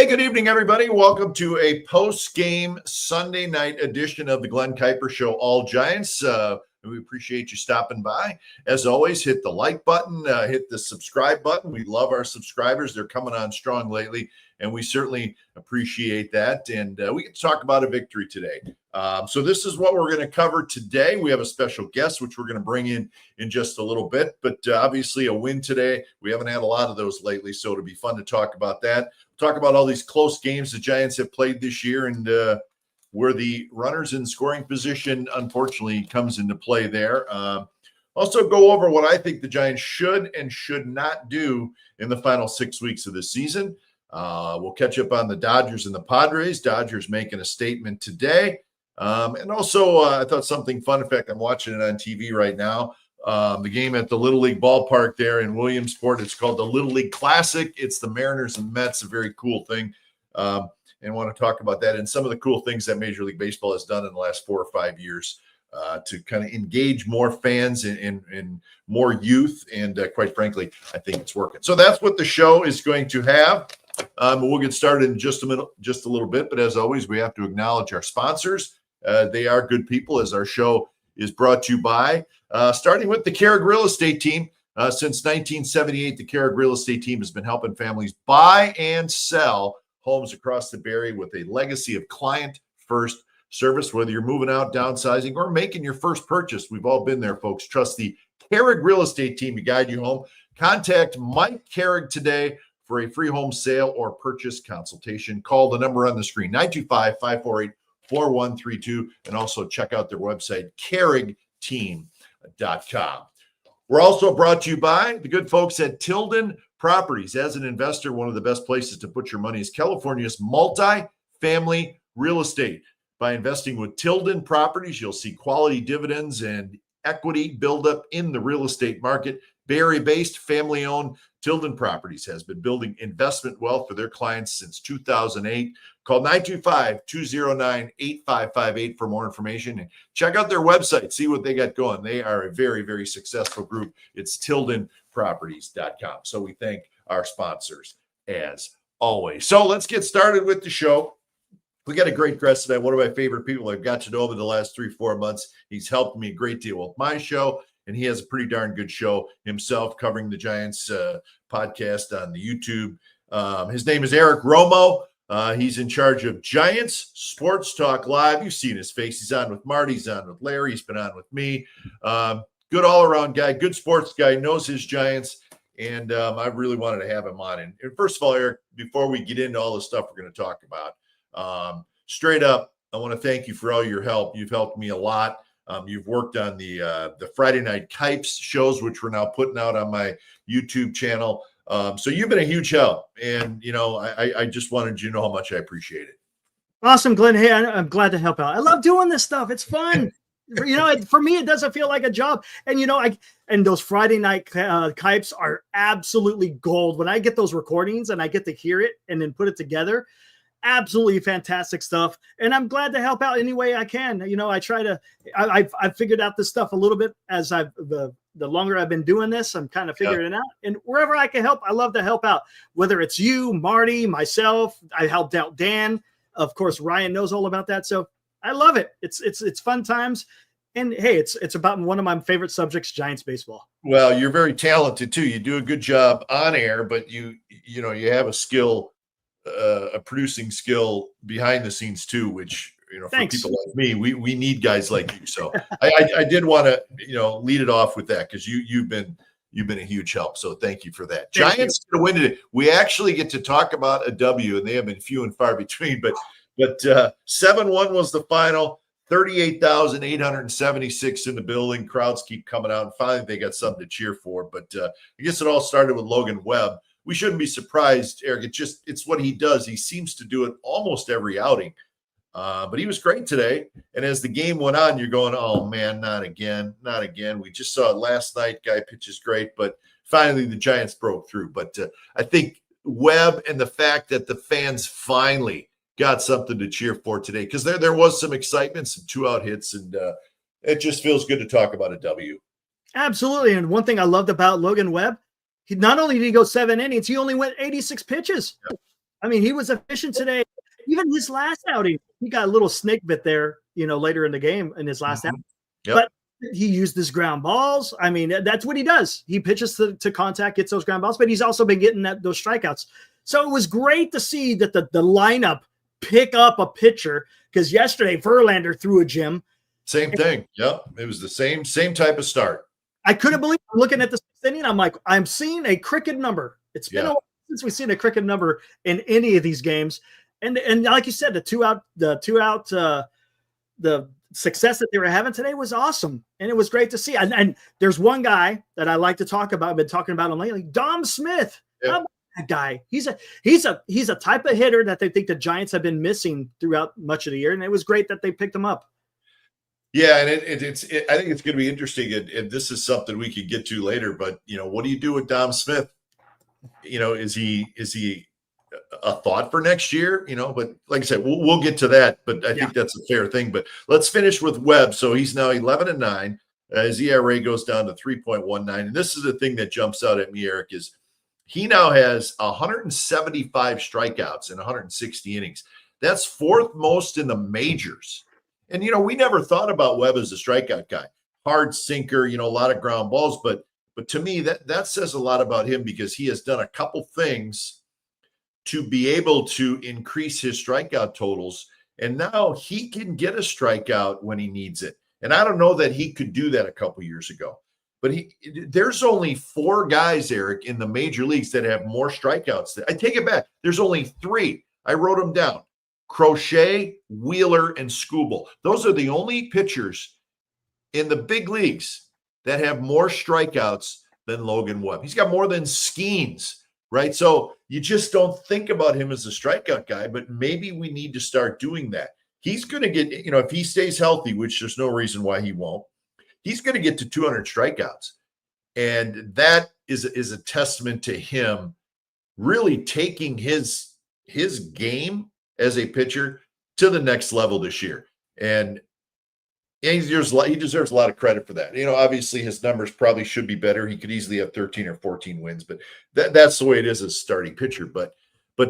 Hey, good evening, everybody. Welcome to a post-game Sunday night edition of the Glen Kuiper Show, All Giants. We appreciate you stopping by. As always, hit the like button, hit the subscribe button. We love our subscribers. They're coming on strong lately, and we certainly appreciate that. And we get to talk about a victory today. So this is what we're going to cover today. We have a special guest, which we're going to bring in just a little bit. But obviously a win today. We haven't had a lot of those lately, so it'll be fun to talk about that. Talk about all these close games the Giants have played this year and where the runners in scoring position, unfortunately, comes into play there. Also go over what I think the Giants should and should not do in the final 6 weeks of the season. We'll catch up on the Dodgers and the Padres. Dodgers making a statement today. And also, I thought something fun. In fact, I'm watching it on TV right now. The game at the Little League ballpark there in Williamsport. It's called the Little League Classic. It's the Mariners and Mets, a very cool thing. And want to talk about that and some of the cool things that Major League Baseball has done in the last 4 or 5 years to kind of engage more fans and more youth. And quite frankly, I think it's working. So that's what the show is going to have. We'll get started in just a little bit. But as always, we have to acknowledge our sponsors. They are good people, as our show is brought to you by, starting with the Kehrig Real Estate Team. Since 1978, the Kehrig Real Estate Team has been helping families buy and sell homes across the Bay with a legacy of client-first service. Whether you're moving out, downsizing, or making your first purchase, we've all been there, folks. Trust the Kehrig Real Estate Team to guide you home. Contact Mike Kehrig today for a free home sale or purchase consultation. Call the number on the screen, 925-548-4132, and also check out their website, kehrigteam.com. We're also brought to you by the good folks at Tilden Properties. As an investor, one of the best places to put your money is California's multifamily real estate. By investing with Tilden Properties, you'll see quality dividends and equity buildup in the real estate market. Bay Area-based, family-owned, Tilden Properties has been building investment wealth for their clients since 2008. Call 925-209-8558 for more information. And check out their website. See what they got going. They are a very, very successful group. It's tildenproperties.com. So we thank our sponsors as always. So let's get started with the show. We got a great guest today. One of my favorite people I've got to know over the last 3-4 months. He's helped me a great deal with my show. And he has a pretty darn good show himself covering the Giants podcast on the YouTube. His name is Eric Romo. He's in charge of Giants Sports Talk Live. You've seen his face. He's on with Marty. He's on with Larry. He's been on with me. Good all-around guy, good sports guy, knows his Giants. And I really wanted to have him on. And first of all, Eric, before we get into all the stuff we're going to talk about, straight up, I want to thank you for all your help. You've helped me a lot. You've worked on the Friday Night Kipes shows, which we're now putting out on my YouTube channel. So you've been a huge help. And, you know, I just wanted you to know how much I appreciate it. Awesome, Glenn. Hey, I'm glad to help out. I love doing this stuff. It's fun. You know, for me, it doesn't feel like a job. And, you know, and those Friday Night Kipes are absolutely gold. When I get those recordings and I get to hear it and then put it together, absolutely fantastic stuff. And I'm glad to help out any way I can. You know, I've figured out this stuff a little bit as the longer I've been doing this, I'm kind of figuring it out. And wherever I can help, I love to help out, whether it's you, Marty, myself. I helped out Dan. Of course, Ryan knows all about that. So I love it. It's fun times. And hey, it's about one of my favorite subjects, Giants baseball. Well, you're very talented too. You do a good job on air, but you have a skill, a producing skill behind the scenes too, which, you know, for Thanks. people like me, we need guys like you. So I did want to, you know, lead it off with that because you've been a huge help. So thank you for that. Giants to win it. We actually get to talk about a W, and they have been few and far between, but 7-1 was the final. 38,876 in the building. Crowds keep coming out, and finally they got something to cheer for. But I guess it all started with Logan Webb. We shouldn't be surprised, Eric. It's what he does. He seems to do it almost every outing. But he was great today. And as the game went on, you're going, oh, man, not again. We just saw it last night. Guy pitches great. But finally, the Giants broke through. But I think Webb and the fact that the fans finally got something to cheer for today, because there was some excitement, some 2-out hits, and it just feels good to talk about a W. Absolutely. And one thing I loved about Logan Webb, not only did he go 7 innings, he only went 86 pitches. I mean, he was efficient today. Even his last outing, he got a little snake bit there, later in the game in his last outing. Yep. But he used his ground balls. I mean, that's what he does. He pitches to contact, gets those ground balls, but he's also been getting those strikeouts. So it was great to see that the lineup pick up a pitcher, because yesterday Verlander threw a gem. Same thing. Yep. It was the same type of start. I couldn't believe I'm looking at the sixth inning. I'm like, I'm seeing a cricket number. It's been a while since we've seen a cricket number in any of these games. And like you said, the two out, the success that they were having today was awesome. And it was great to see. And there's one guy that I like to talk about. I've been talking about him lately, Dom Smith. Yep. That guy. He's a type of hitter that they think the Giants have been missing throughout much of the year. And it was great that they picked him up. Yeah, and I think it's going to be interesting, and this is something we could get to later. But what do you do with Dom Smith? Is he a thought for next year? But like I said, we'll get to that. But I think that's a fair thing. But let's finish with Webb. So he's now 11-9. His ERA goes down to 3.19. And this is the thing that jumps out at me, Eric, is he now has 175 strikeouts in 160 innings. That's fourth most in the majors. And, we never thought about Webb as a strikeout guy. Hard sinker, a lot of ground balls. But to me, that says a lot about him, because he has done a couple things to be able to increase his strikeout totals. And now he can get a strikeout when he needs it. And I don't know that he could do that a couple years ago. But there's only 4 guys, Eric, in the major leagues that have more strikeouts. I take it back. There's only 3. I wrote them down. Crochet, Wheeler, and Skubal. Those are the only pitchers in the big leagues that have more strikeouts than Logan Webb. He's got more than Skeens, right? So you just don't think about him as a strikeout guy, but maybe we need to start doing that. He's going to get, if he stays healthy, which there's no reason why he won't, he's going to get to 200 strikeouts. And that is a testament to him really taking his game as a pitcher to the next level this year. And he deserves a lot of credit for that. Obviously his numbers probably should be better. He could easily have 13 or 14 wins, but that's the way it is as a starting pitcher. But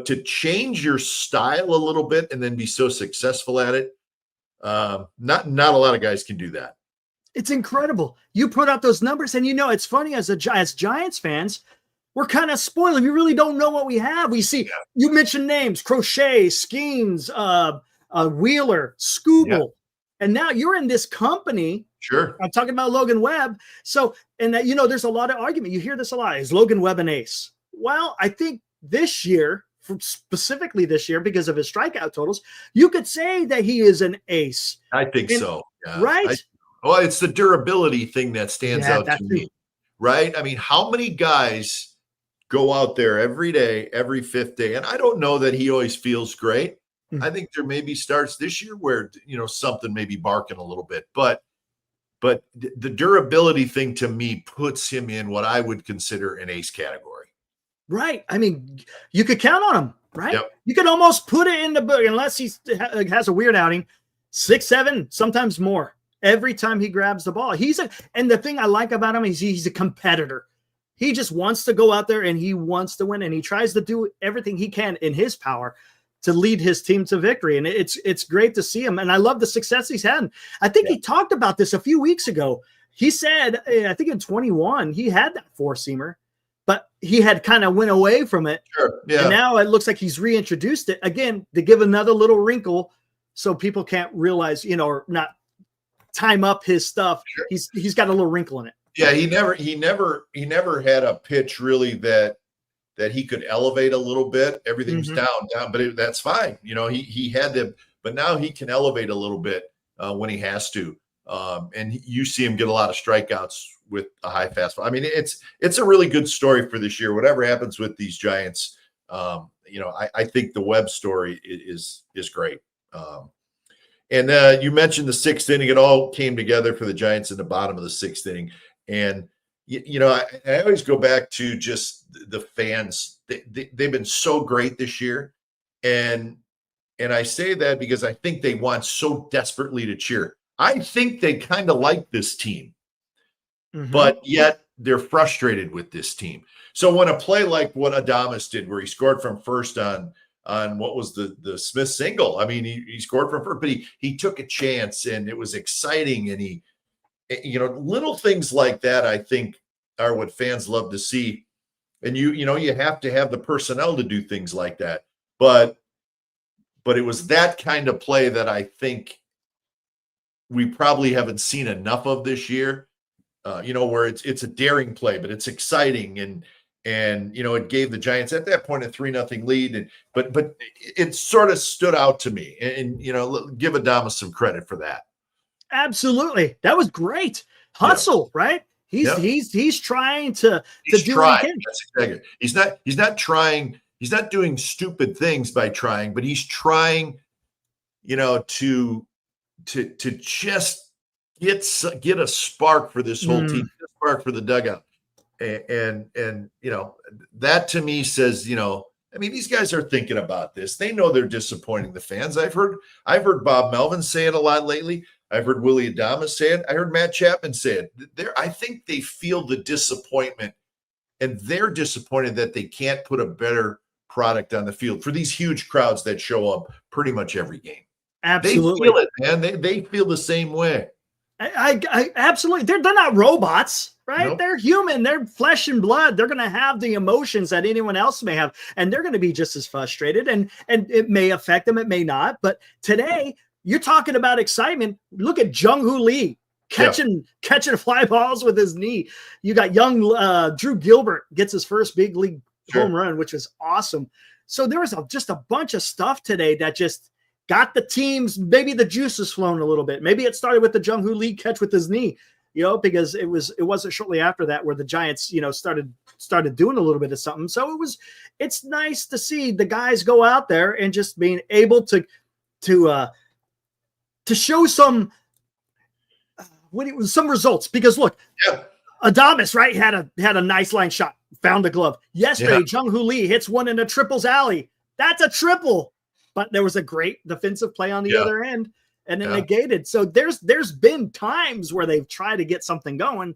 to change your style a little bit and then be so successful at it, not a lot of guys can do that. It's incredible. You put out those numbers, and it's funny as Giants fans, we're kind of spoiled. We really don't know what we have. We see, you mentioned names, Crochet, Skeens, Wheeler, Skubal. And now you're in this company. Sure. I'm talking about Logan Webb. So, and that, there's a lot of argument. You hear this a lot. Is Logan Webb an ace? Well, I think this year, specifically this year, because of his strikeout totals, you could say that he is an ace. I think so. Yeah. Right? Well, it's the durability thing that stands out to me. Right? I mean, how many guys go out there every day, every fifth day? And I don't know that he always feels great. I think there may be starts this year where, something may be barking a little bit, but the durability thing to me puts him in what I would consider an ace category. Right. I mean, you could count on him, right? Yep. You can almost put it in the book, unless he has a weird outing, 6, 7, sometimes more every time he grabs the ball. And the thing I like about him is he's a competitor. He just wants to go out there and he wants to win, and he tries to do everything he can in his power to lead his team to victory. And it's great to see him. And I love the success he's had. I think he talked about this a few weeks ago. He said, I think in 21, he had that 4-seamer, but he had kind of went away from it. Sure. Yeah. And now it looks like he's reintroduced it again to give another little wrinkle so people can't realize, or not time up his stuff. Sure. He's got a little wrinkle in it. Yeah. He never had a pitch really that he could elevate a little bit. Everything's down, but that's fine. He had them, but now he can elevate a little bit when he has to. And you see him get a lot of strikeouts with a high fastball. I mean, it's a really good story for this year. Whatever happens with these Giants, I think the Webb story is great. And you mentioned the 6th inning. It all came together for the Giants in the bottom of the 6th inning. And I always go back to just the fans. They've been so great this year. And I say that because I think they want so desperately to cheer. I think they kind of like this team, but yet they're frustrated with this team. So when a play like what Adames did, where he scored from first on on what was the Smith single. I mean, he scored from first, but he took a chance, and it was exciting. And he, little things like that, I think, are what fans love to see. And you have to have the personnel to do things like that. But it was that kind of play that I think we probably haven't seen enough of this year. Where it's a daring play, but it's exciting, and it gave the Giants at that point a 3-0 lead. But it sort of stood out to me, and give Adamas some credit for that. Absolutely, that was great hustle, right? He's trying to do trying. That's exactly. He's not trying. He's not doing stupid things by trying, but he's trying, to just get a spark for this whole team, a spark for the dugout, and that to me says, these guys are thinking about this. They know they're disappointing the fans. I've heard Bob Melvin say it a lot lately. I've heard Willie Adamas say it. I heard Matt Chapman say it. I think they feel the disappointment, and they're disappointed that they can't put a better product on the field for these huge crowds that show up pretty much every game. Absolutely. They feel it, man. They feel the same way. I absolutely. They're not robots, right? Nope. They're human. They're flesh and blood. They're going to have the emotions that anyone else may have, and they're going to be just as frustrated. And it may affect them. It may not. But today, you're talking about excitement. Look at Jung-Hoo Lee catching fly balls with his knee. You got young Drew Gilbert gets his first big league home run, which was awesome. So there was just a bunch of stuff today that just got the teams, maybe the juices flowing a little bit. Maybe it started with the Jung-Hoo Lee catch with his knee, because it wasn't shortly after that where the Giants, started doing a little bit of something. So it's nice to see the guys go out there and just being able to show some results, because look, Adamas, right, had a nice line shot, found the glove. Yesterday, Jung-Hoo Lee hits one in a triples alley. That's a triple. But there was a great defensive play on the other end, and it negated. So there's been times where they've tried to get something going,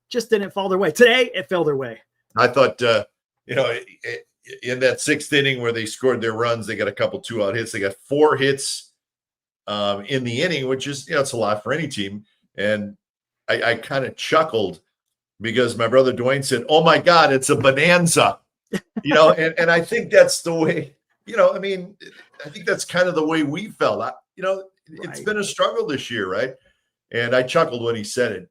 just didn't fall their way. Today, it fell their way. I thought, in that sixth inning where they scored their runs, they got a couple 2-out hits. They got 4 hits in the inning, which is, it's a lot for any team. And I kind of chuckled because my brother Dwayne said, "Oh my God, it's a bonanza," and I think that's the way, I think that's kind of the way we felt. It's been a struggle this year, right? And I chuckled when he said it.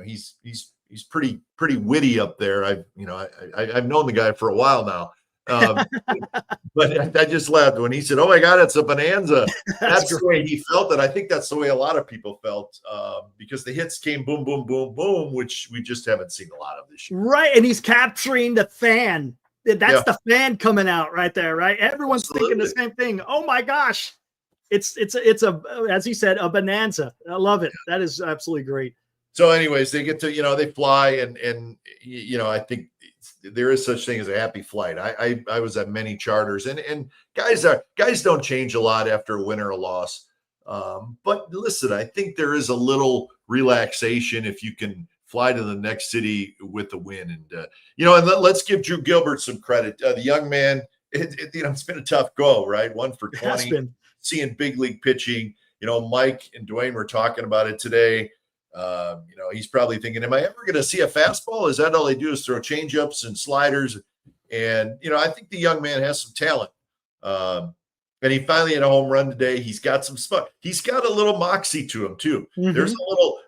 He's pretty witty up there. I've known the guy for a while now. But I just laughed when he said, "Oh my God, it's a bonanza." That's the way he felt it. I think that's the way a lot of people felt, because the hits came boom, boom, boom, boom, which we just haven't seen a lot of this year. Right, and he's capturing the fan. That's the fan coming out right there, right? Everyone's thinking the same thing. Oh my gosh, it's a, as he said, a bonanza. I love it. That is absolutely great. So, anyways, they get to they fly, and I think there is such thing as a happy flight. I was at many charters, and guys don't change a lot after a win or a loss. But listen, I think there is a little relaxation if you can fly to the next city with a win. And let's give Drew Gilbert some credit. The young man, it's been a tough go, right? 1 for 20, seeing big league pitching. Mike and Dwayne were talking about it today. He's probably thinking, am I ever going to see a fastball? Is that all they do is throw changeups and sliders? And, I think the young man has some talent. And he finally had a home run today. He's got some spot. He's got a little moxie to him too. Mm-hmm.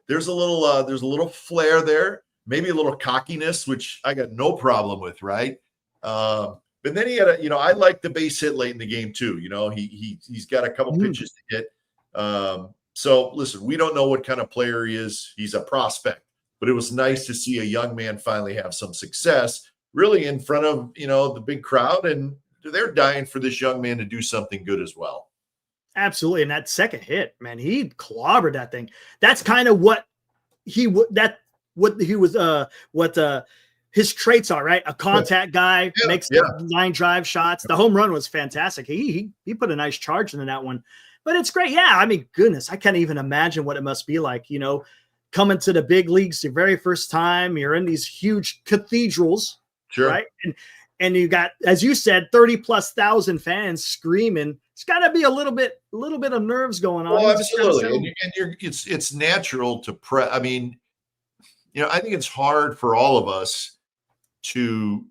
There's a little flair there, maybe a little cockiness, which I got no problem with. Right. But then he had I like the base hit late in the game too. He's got a couple pitches to hit. So listen, we don't know what kind of player he is. He's a prospect, but it was nice to see a young man finally have some success really in front of, the big crowd, and they're dying for this young man to do something good as well. Absolutely. And that second hit, man, he clobbered that thing. That's kind of what his traits are, right? A contact guy, makes line drive shots. The home run was fantastic. He put a nice charge into that one. But it's great. Yeah, I mean, goodness, I can't even imagine what it must be like, coming to the big leagues your very first time. You're in these huge cathedrals, right? and you got, as you said, 30,000+ fans screaming. It's got to be a little bit of nerves going on. Well, absolutely, it's natural to I mean, I think it's hard for all of us to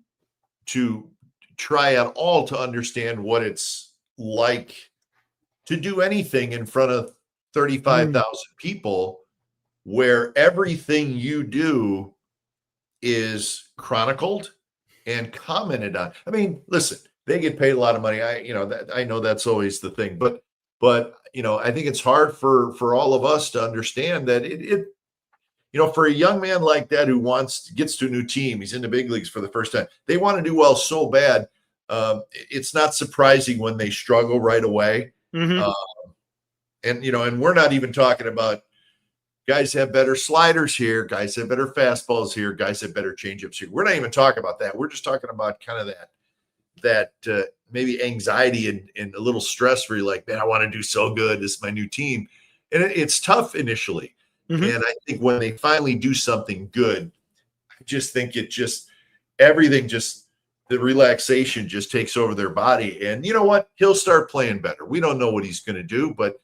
try at all to understand what it's like to do anything in front of 35,000 people, where everything you do is chronicled and commented on. I mean, listen, they get paid a lot of money. I know that's always the thing, but I think it's hard for all of us to understand that it for a young man like that who gets to a new team, he's in the big leagues for the first time. They want to do well so bad. It's not surprising when they struggle right away. Mm-hmm. And we're not even talking about guys have better sliders here, guys have better fastballs here, guys have better changeups here. We're not even talking about that. We're just talking about kind of that maybe anxiety and a little stress where you're like, man, I want to do so good. This is my new team. And it's tough initially. Mm-hmm. And I think when they finally do something good, I just think everything the relaxation just takes over their body. And you know what? He'll start playing better. We don't know what he's going to do, but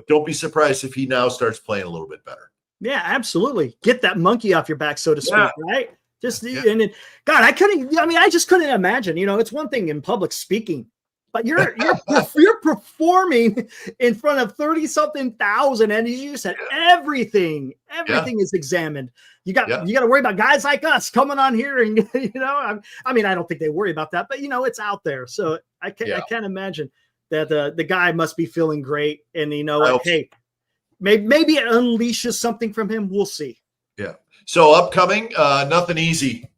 don't be surprised if he now starts playing a little bit better. Yeah, absolutely. Get that monkey off your back, so to speak, right? And then, God, I just couldn't imagine, it's one thing in public speaking, but you're performing in front of 30-something thousand, and you said everything is examined. You got to worry about guys like us coming on here, and I don't think they worry about that, but it's out there. So I can't imagine that the guy must be feeling great, and hey, maybe it unleashes something from him. We'll see. Yeah. So upcoming, nothing easy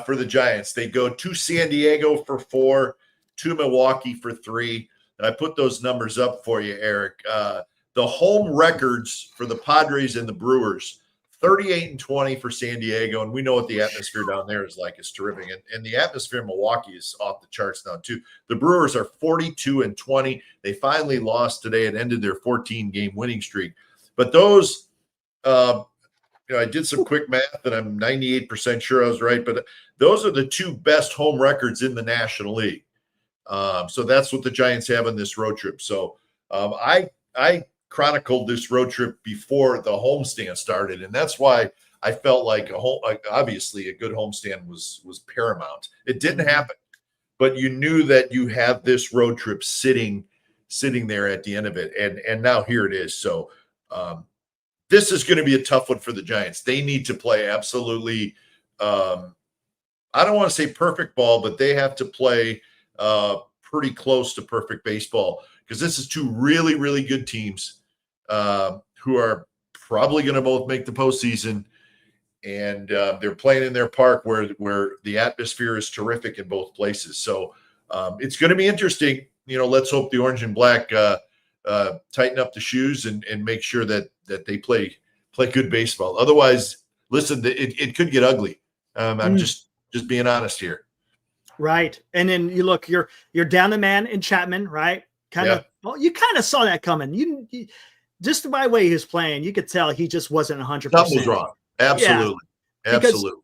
for the Giants. They go to San Diego for 4, to Milwaukee for 3. And I put those numbers up for you, Eric. The home records for the Padres and the Brewers, 38-20 for San Diego. And we know what the atmosphere down there is like. It's terrific. And the atmosphere in Milwaukee is off the charts now, too. The Brewers are 42-20. They finally lost today and ended their 14-game winning streak. But those I did some quick math, and I'm 98% sure I was right. But those are the 2 best home records in the National League. So that's what the Giants have on this road trip. So I chronicled this road trip before the homestand started, and that's why I felt like obviously a good homestand was paramount. It didn't happen, but you knew that you have this road trip sitting there at the end of it, and now here it is. So this is going to be a tough one for the Giants. They need to play absolutely, I don't want to say perfect ball, but they have to play pretty close to perfect baseball, because this is 2 really, really good teams who are probably going to both make the postseason, and they're playing in their park where the atmosphere is terrific in both places. So it's going to be interesting. Let's hope the orange and black tighten up the shoes and make sure that they play good baseball. Otherwise, listen, it could get ugly. I'm just being honest here. Right. And then you look, you're down a man in Chapman, right? You kind of saw that coming. You just by the way he was playing, you could tell he just wasn't 100%. Something was wrong. Absolutely. Yeah, absolutely.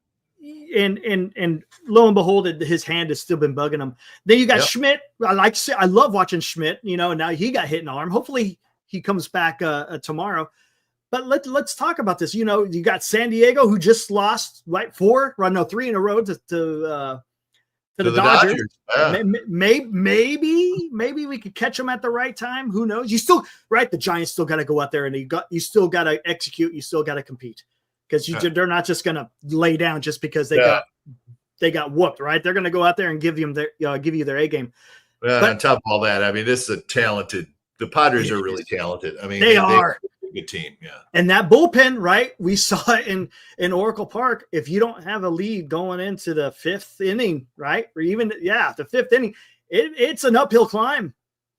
And lo and behold, his hand has still been bugging him. Then you got Schmidt. I love watching Schmidt, now he got hit in the arm. Hopefully he comes back tomorrow. But let's talk about this. You got San Diego, who just lost 3 in a row to the Dodgers. Yeah. Maybe we could catch them at the right time. Who knows? The Giants still got to go out there, and you still got to execute. You still got to compete, because they're not just going to lay down just because they got whooped, right? They're going to go out there and give you their A game. Yeah, on top of all that, this is the Padres are really talented. They are a good team. Yeah. And that bullpen, right? We saw it in Oracle Park. If you don't have a lead going into the 5th inning, right? Or even, the 5th inning, it's an uphill climb.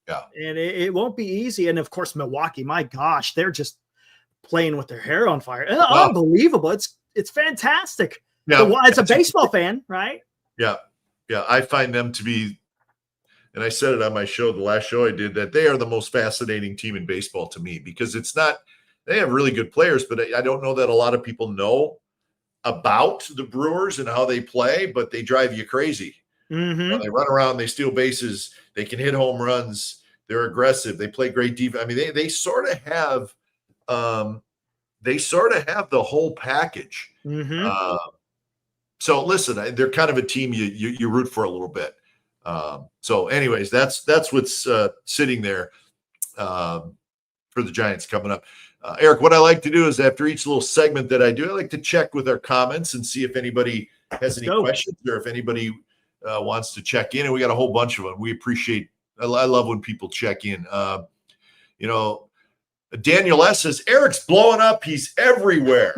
Yeah. And it won't be easy. And of course, Milwaukee, my gosh, they're just playing with their hair on fire. Unbelievable. It's fantastic. Yeah. As a baseball fan, right? Yeah. Yeah. I find them to be, and I said it on my show, the last show I did, that they are the most fascinating team in baseball to me, because they have really good players, but I don't know that a lot of people know about the Brewers and how they play, but they drive you crazy. Mm-hmm. They run around, they steal bases, they can hit home runs, they're aggressive, they play great defense. I mean, they sort of have the whole package. Mm-hmm. So listen, they're kind of a team you root for a little bit. So, anyways, that's what's sitting there for the Giants coming up. Eric, what I like to do is after each little segment that I do, I like to check with our comments and see if anybody has any questions or if anybody wants to check in. And we got a whole bunch of them. We appreciate. I love when people check in. Daniel S says Eric's blowing up. He's everywhere.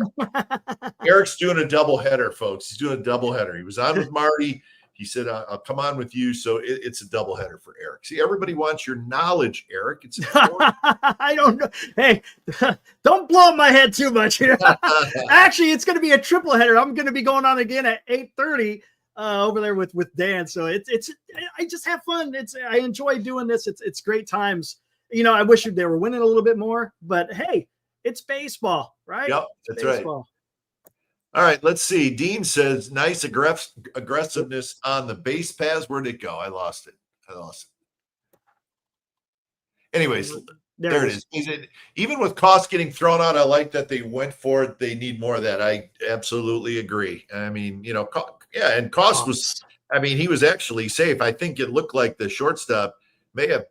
Eric's doing a doubleheader, folks. He's doing a doubleheader. He was on with Marty. He said, I'll come on with you. So it's a doubleheader for Eric. See, everybody wants your knowledge, Eric. It's important. I don't know. Hey, don't blow up my head too much. Actually, it's going to be a triple header. I'm going to be going on again at 8:30 over there with Dan. So it's I just have fun. I enjoy doing this. It's great times. I wish they were winning a little bit more, but hey, it's baseball, right? Yep, that's baseball. Right. All right, let's see. Dean says, nice aggressiveness on the base paths. Where'd it go? I lost it. Anyways, there it is. Even with cost getting thrown out, I like that they went for it. They need more of that. I absolutely agree. I mean, and cost was, he was actually safe. I think it looked like the shortstop may have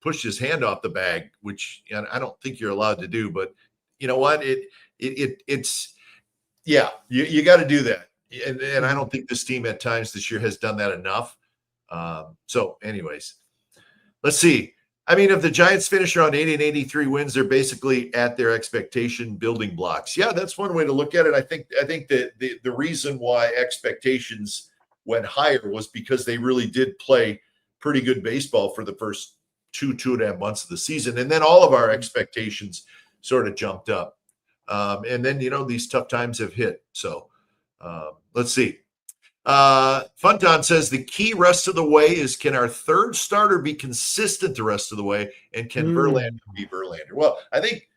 pushed his hand off the bag, which I don't think you're allowed to do, but you know what? It's yeah, you got to do that. And I don't think this team at times this year has done that enough. So anyways, let's see. If the Giants finish around 80 and 83 wins, they're basically at their expectation building blocks. Yeah, that's one way to look at it. I think that the reason why expectations went higher was because they really did play pretty good baseball for the first 2.5 months of the season. And then all of our expectations sort of jumped up. And then, these tough times have hit. So let's see. Funton says the key rest of the way is, can our third starter be consistent the rest of the way? And can Verlander be Verlander? Well, I think,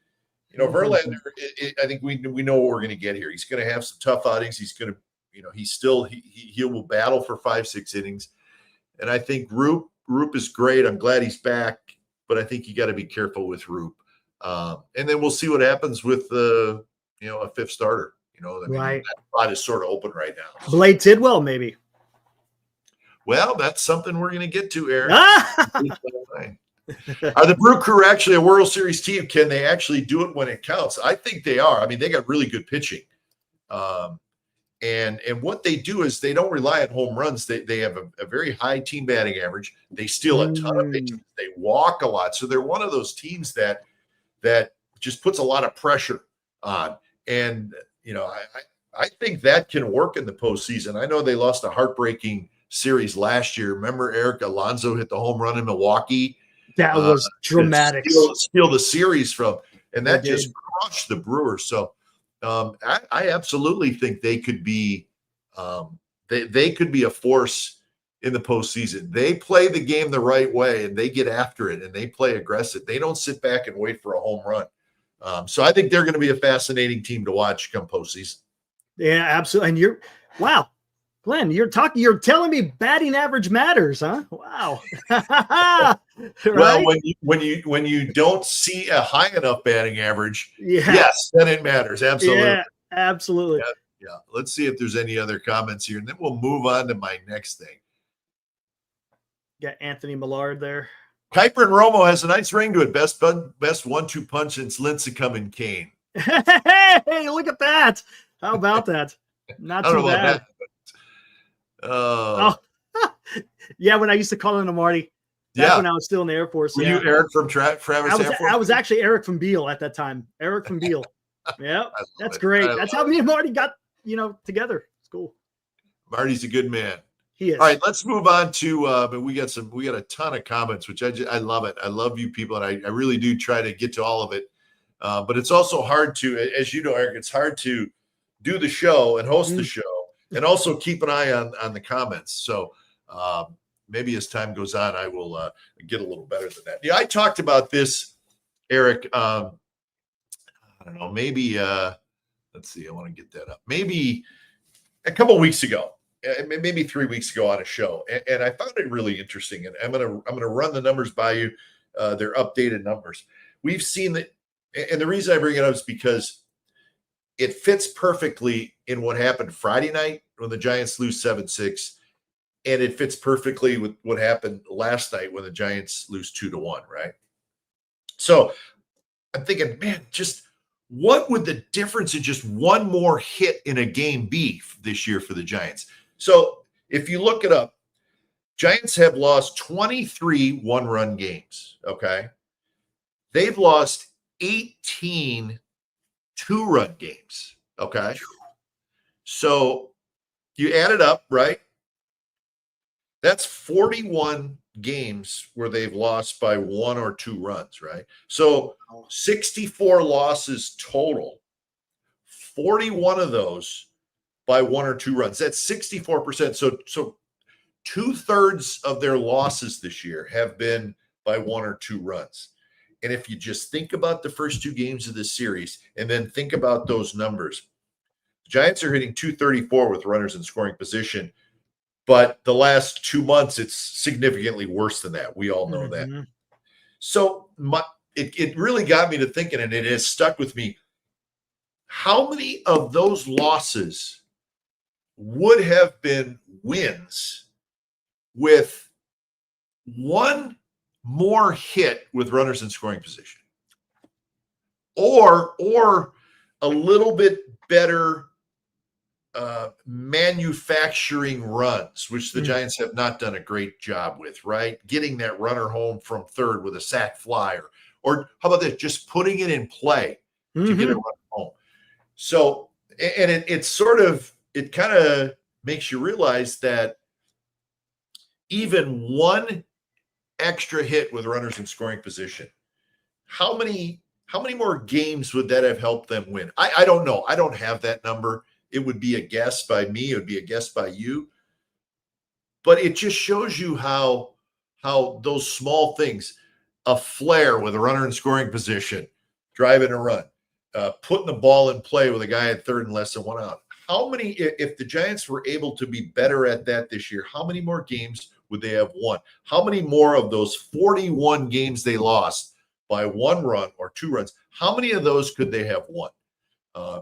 Verlander, I think we know what we're going to get here. He's going to have some tough outings. He's going to, he will battle for 5-6 innings. And I think Roop is great. I'm glad he's back, but I think you got to be careful with Roop. And then we'll see what happens with a fifth starter. Right. That spot is sort of open right now. So. Blade Tidwell, maybe. Well, that's something we're going to get to, Eric. Are the Brew Crew actually a World Series team? Can they actually do it when it counts? I think they are. They got really good pitching. And what they do is they don't rely on home runs. They have a very high team batting average. They steal a ton of pitches. They walk a lot. So they're one of those teams that just puts a lot of pressure on. And, I think that can work in the postseason. I know they lost a heartbreaking series last year. Remember Eric Alonso hit the home run in Milwaukee? That was dramatic. Steal the series from, and that just crushed the Brewers. So I absolutely think they could be they could be a force in the postseason. They play the game the right way and they get after it and they play aggressive. They don't sit back and wait for a home run. So I think they're going to be a fascinating team to watch come postseason. Yeah, absolutely. And wow, Glenn, you're telling me batting average matters, huh? Wow. Right? Well, when you don't see a high enough batting average, yes, then it matters. Absolutely. Yeah, absolutely. Yeah. Let's see if there's any other comments here, and then we'll move on to my next thing. Got Anthony Millard there. Kuiper and Romo has a nice ring to it. Best 1-2 punch since Lincecum and Kane. Hey, look at that. How about that? Not too bad. Yeah, when I used to call him Marty. That's when I was still in the Air Force. Were you Eric from Travis Air Force? I was actually Eric from Beale at that time. Eric from Beale. Yeah, that's great. That's how me and Marty got, together. It's cool. Marty's a good man. He is. All right, let's move on to we got a ton of comments, which I love it. I love you people, and I really do try to get to all of it. But it's also hard to, as you know, Eric, it's hard to do the show and host the show and also keep an eye on the comments. So maybe as time goes on, I will get a little better than that. Yeah, I talked about this, Eric. I don't know, maybe let's see, I want to get that up. Maybe a couple of weeks ago. maybe 3 weeks ago on a show, and I found it really interesting. And I'm gonna run the numbers by you. They're updated numbers. We've seen that, and the reason I bring it up is because it fits perfectly in what happened Friday night when the Giants lose 7-6, and it fits perfectly with what happened last night when the Giants lose 2-1. Right. So I'm thinking, man, just what would the difference in just one more hit in a game be this year for the Giants? So if you look it up, Giants have lost 23 one-run games, okay? They've lost 18 two-run games, okay? So you add it up, right? That's 41 games where they've lost by 1 or 2 runs, right? So 64 losses total, 41 of those by 1 or 2 runs. That's 64%. So 2/3 of their losses this year have been by 1 or 2 runs. And if you just think about the first 2 games of this series and then think about those numbers, the Giants are hitting .234 with runners in scoring position. But the last 2 months, it's significantly worse than that. We all know that. So it really got me to thinking, and it has stuck with me. How many of those losses would have been wins with one more hit with runners in scoring position, or a little bit better manufacturing runs, which the Giants have not done a great job with, right? Getting that runner home from third with a sac fly, or how about this? Just putting it in play to get a run home. So, and it kind of makes you realize that even one extra hit with runners in scoring position, how many more games would that have helped them win? I don't know. I don't have that number. It would be a guess by me. It would be a guess by you. But it just shows you how those small things, a flare with a runner in scoring position, driving a run, putting the ball in play with a guy at third and less than 1 out. How many, if the Giants were able to be better at that this year, how many more games would they have won? How many more of those 41 games they lost by 1 run or 2 runs, how many of those could they have won?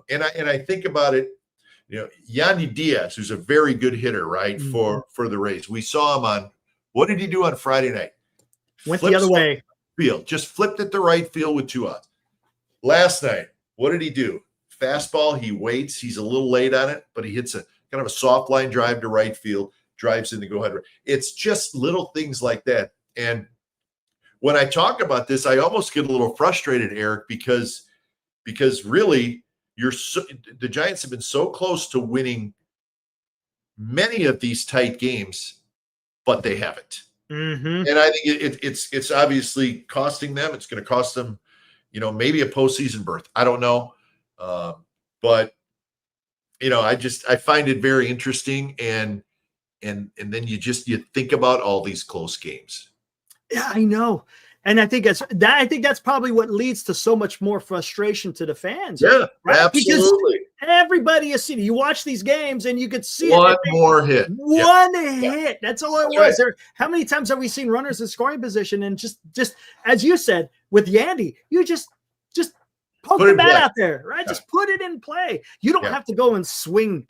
And I think about it. Yandy Diaz, who's a very good hitter, right, for the Rays. We saw him on, what did he do on Friday night? Went the other way. Field, just flipped it to right field with 2 outs. Last night, what did he do? Fastball, he waits. He's a little late on it, but he hits a kind of a soft line drive to right field, drives in the go-ahead. It's just little things like that. And when I talk about this, I almost get a little frustrated, Eric, because really, the Giants have been so close to winning many of these tight games, but they haven't. And I think it's obviously costing them. It's going to cost them, maybe a postseason berth. I don't know, but I find it very interesting, and then you think about all these close games. Yeah, I know. And I think that's probably what leads to so much more frustration to the fans. Yeah, right? Absolutely. Because everybody is seeing. You watch these games and you could see one more hit. One hit. That's all it was. Right. How many times have we seen runners in scoring position and just as you said with Yandy, you just poke the bat out there, right? Yeah. Just put it in play. You don't have to go and swing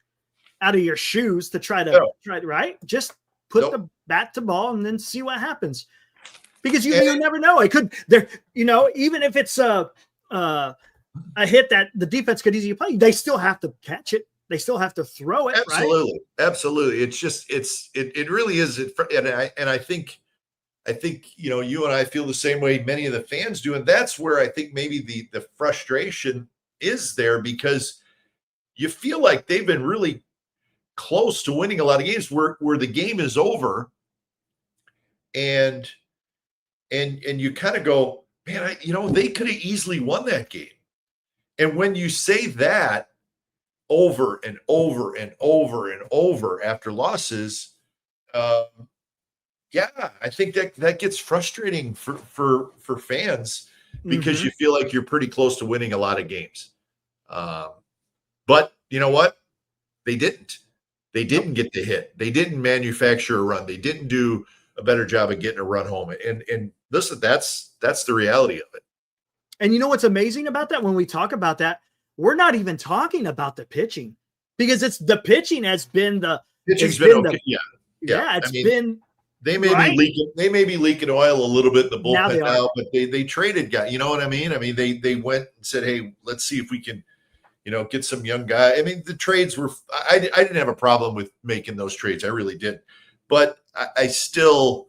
out of your shoes to try right? Just put the bat to ball and then see what happens. Because you never know. It could even if it's a hit that the defense could easily play, they still have to catch it. They still have to throw it. Absolutely, right? Absolutely. It's just it really is. And I think you and I feel the same way many of the fans do, and that's where I think maybe the frustration is there, because you feel like they've been really close to winning a lot of games where the game is over, and you kind of go, man, they could have easily won that game. And when you say that over and over and over and over after losses, I think that gets frustrating for fans, because you feel like you're pretty close to winning a lot of games. But you know what? They didn't. They didn't get the hit. They didn't manufacture a run. They didn't do a better job of getting a run home. And listen, that's the reality of it. And you know what's amazing about that? When we talk about that, we're not even talking about the pitching, because it's the pitching has been the pitching's been okay. It's been. They may be leaking oil a little bit in the bullpen now, but they traded guys. You know what I mean? I mean, they went and said, hey, let's see if we can, get some young guy. I mean, the trades were. I didn't have a problem with making those trades. I really did, but I still,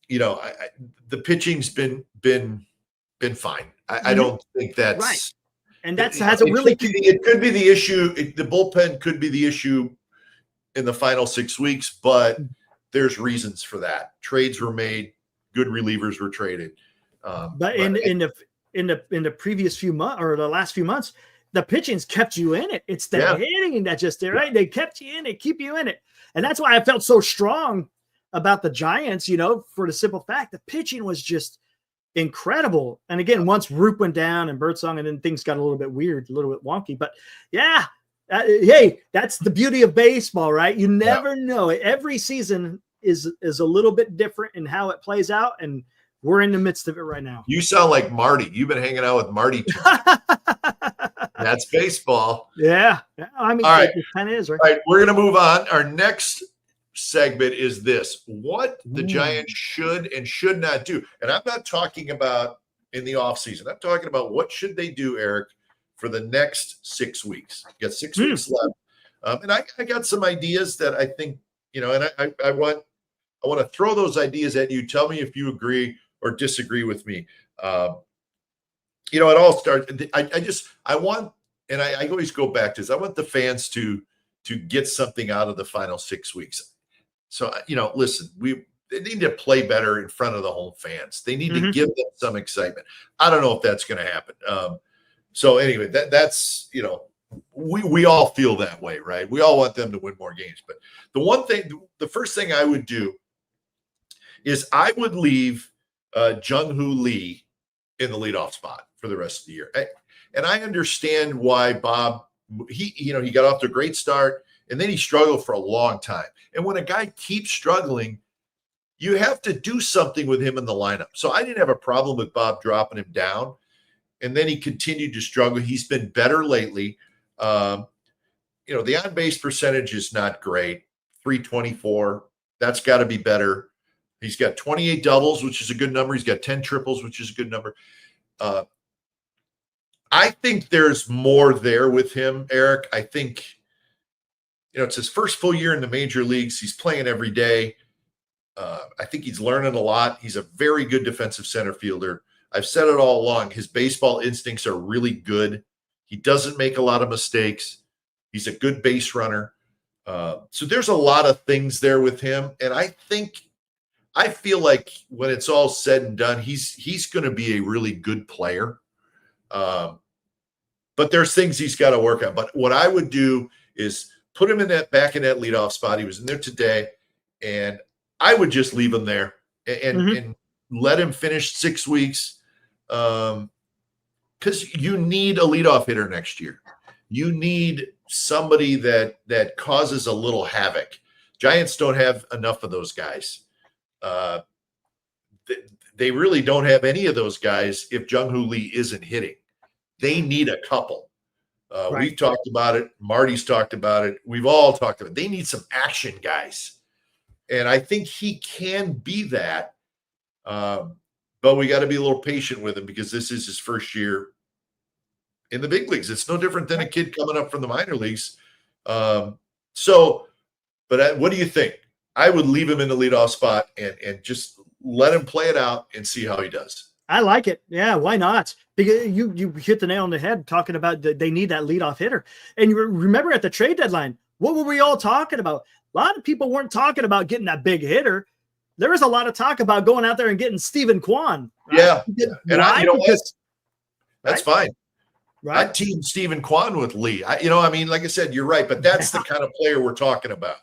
the pitching's been fine. I don't think that's right. And that's has a really. It could be the issue. The bullpen could be the issue in the final 6 weeks, but there's reasons for that. Trades were made. Good relievers were traded. But in the previous few months or the last few months, the pitching's kept you in it. It's the hitting that just did right. They kept you in it, keep you in it, and that's why I felt so strong about the Giants. For the simple fact the pitching was just incredible. And again, once Roop went down and Birdsong, and then things got a little bit weird, a little bit wonky. But yeah, hey, that's the beauty of baseball, right? You never know. Every season is a little bit different in how it plays out, and we're in the midst of it right now. You sound like Marty. You've been hanging out with Marty too. That's baseball. Yeah. I mean, it kind of is, right? All right, we're going to move on. Our next segment is this: what the Giants should and should not do. And I'm not talking about in the offseason. I'm talking about what should they do, Eric, for the next 6 weeks. You got 6 weeks left. And I got some ideas that I think, and I want to throw those ideas at you. Tell me if you agree or disagree with me. It all starts. I want, and I always go back to this. I want the fans to get something out of the final 6 weeks. So, listen, they need to play better in front of the home fans. They need to give them some excitement. I don't know if that's going to happen. So anyway, that's, we all feel that way, right? We all want them to win more games. But the first thing I would do is I would leave Jung-Hoo Lee in the leadoff spot for the rest of the year. And I understand why Bob, he got off to a great start, and then he struggled for a long time. And when a guy keeps struggling, you have to do something with him in the lineup. So I didn't have a problem with Bob dropping him down. And then he continued to struggle. He's been better lately. The on-base percentage is not great. 324. That's got to be better. He's got 28 doubles, which is a good number. He's got 10 triples, which is a good number. I think there's more there with him, Eric. I think, it's his first full year in the major leagues. He's playing every day. I think he's learning a lot. He's a very good defensive center fielder. I've said it all along. His baseball instincts are really good. He doesn't make a lot of mistakes. He's a good base runner. So there's a lot of things there with him. And I feel like when it's all said and done, he's going to be a really good player. But there's things he's got to work on. But what I would do is put him back in that leadoff spot. He was in there today, and I would just leave him there and let him finish 6 weeks. Because you need a leadoff hitter next year. You need somebody that causes a little havoc. Giants don't have enough of those guys. They really don't have any of those guys if Jung-Hoo Lee isn't hitting. They need a couple. Right. We've talked about it. Marty's talked about it. We've all talked about it. They need some action guys. And I think he can be that. But we got to be a little patient with him because this is his first year in the big leagues. It's no different than a kid coming up from the minor leagues. But what do you think? I would leave him in the leadoff spot and just let him play it out and see how he does. I like it. Yeah, why not? Because you hit the nail on the head talking about they need that leadoff hitter. And you remember at the trade deadline, what were we all talking about? A lot of people weren't talking about getting that big hitter. There was a lot of talk about going out there and getting Stephen Kwan. Right? Yeah. And that's fine. Right. I team Stephen Kwan with Lee. Like I said, you're right, but that's the kind of player we're talking about.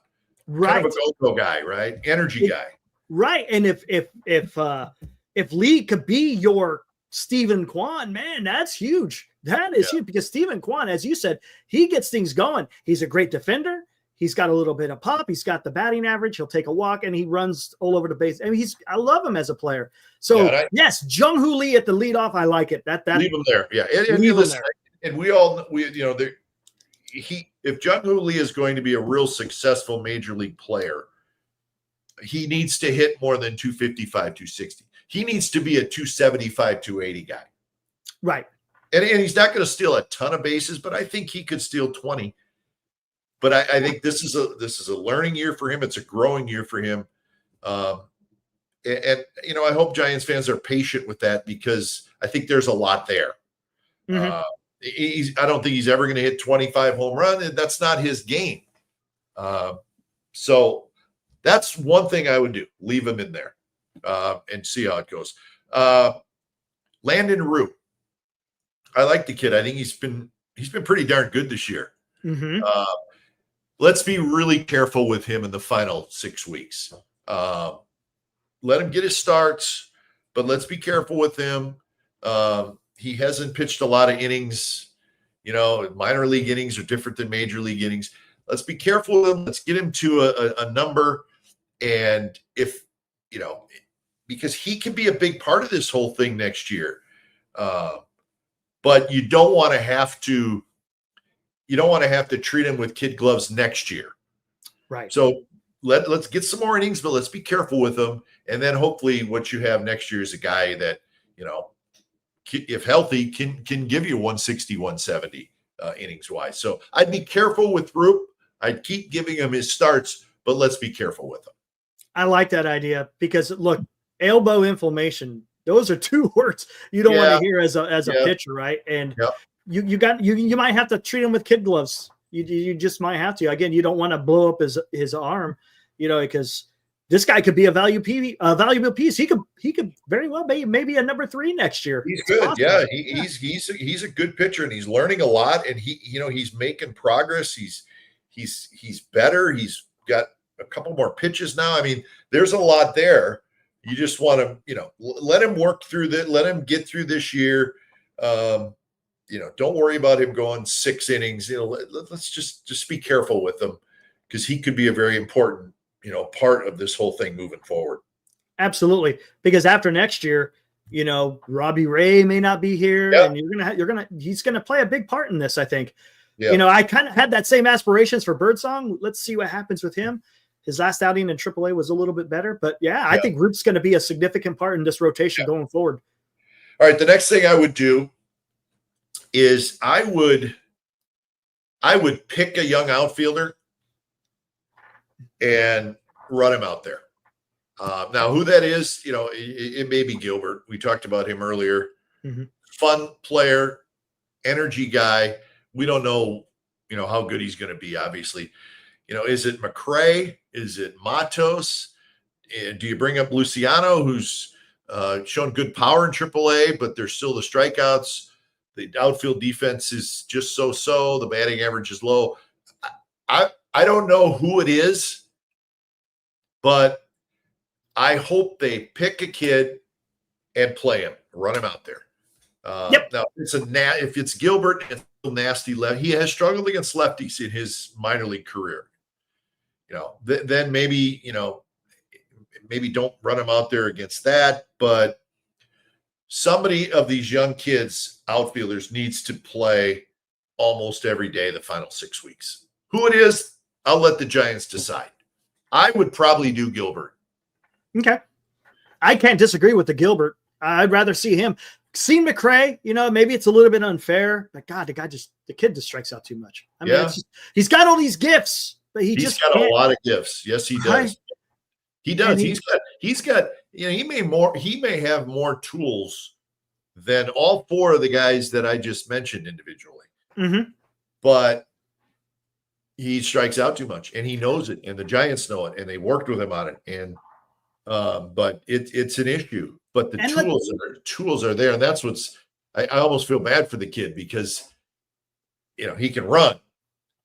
Right. Kind of a go-go guy, right? Energy guy. Right. And if Lee could be your Stephen Kwan, man, that's huge. That is huge because Stephen Kwan, as you said, he gets things going. He's a great defender. He's got a little bit of pop. He's got the batting average. He'll take a walk and he runs all over the base. I mean, I love him as a player. So yes, Jung-Hoo Lee at the leadoff. I like it. That leave him there. Yeah. And listen, and we if Jung-Hoo Lee is going to be a real successful major league player, he needs to hit more than 255, 260. He needs to be a 275, 280 guy. Right. And he's not going to steal a ton of bases, but I think he could steal 20. But I think this is a learning year for him. It's a growing year for him. And I hope Giants fans are patient with that because I think there's a lot there. Mm-hmm. I don't think he's ever going to hit 25 home run, and that's not his game. So that's one thing I would do. Leave him in there and see how it goes. Landon Root. I like the kid. I think he's been pretty darn good this year. Mm-hmm. Let's be really careful with him in the final 6 weeks. Let him get his starts, but let's be careful with him. He hasn't pitched a lot of innings. Minor league innings are different than major league innings. Let's be careful with him. Let's get him to a number. And because he can be a big part of this whole thing next year. But you don't want to have to treat him with kid gloves next year. Right. So let's get some more innings, but let's be careful with him. And then hopefully what you have next year is a guy that, if healthy, can give you 160, 170 innings wise. So I'd be careful with Roop. I'd keep giving him his starts, but let's be careful with him. I like that idea because look, elbow inflammation, those are two words you don't want to hear as a pitcher, right? And you might have to treat him with kid gloves. You just might have to. Again, you don't want to blow up his arm, because this guy could be a valuable piece. He could very well be maybe a number 3 next year. He's good. Awesome. Yeah, he's a good pitcher and he's learning a lot and he's making progress. He's better. He's got a couple more pitches now. I mean, there's a lot there. You just want to, let him work through that. Let him get through this year. Don't worry about him going 6 innings. Let's just be careful with him because he could be a very important, part of this whole thing moving forward. Absolutely. Because after next year, Robbie Ray may not be here and he's going to play a big part in this, I think. Yeah. I kind of had that same aspirations for Birdsong. Let's see what happens with him. His last outing in AAA was a little bit better, but I think Root's going to be a significant part in this rotation going forward. All right. The next thing I would do is I would pick a young outfielder and run him out there. Now, who that is, it may be Gilbert. We talked about him earlier. Mm-hmm. Fun player, energy guy. We don't know, how good he's going to be, obviously. Is it McRae? Is it Matos? Do you bring up Luciano, who's shown good power in AAA, but there's still the strikeouts? The outfield defense is just so-so. The batting average is low. I don't know who it is, but I hope they pick a kid and play him, run him out there. Now, if it's Gilbert, it's a nasty left. He has struggled against lefties in his minor league career. Then maybe don't run him out there against that, but somebody of these young kids, outfielders, needs to play almost every day the final 6 weeks. Who it is, I'll let the Giants decide. I would probably do Gilbert. Okay. I can't disagree with the Gilbert. I'd rather see him. See McRae, maybe it's a little bit unfair, but God, the kid just strikes out too much. I mean, he's got all these gifts, but he's got a lot of gifts. Yes, he does. Right. He does. He's got, he may have more tools than all 4 of the guys that I just mentioned individually. Mm-hmm. But he strikes out too much and he knows it, and the Giants know it, and they worked with him on it. And but it's an issue. But the tools are there, and that's what's. I almost feel bad for the kid because, he can run.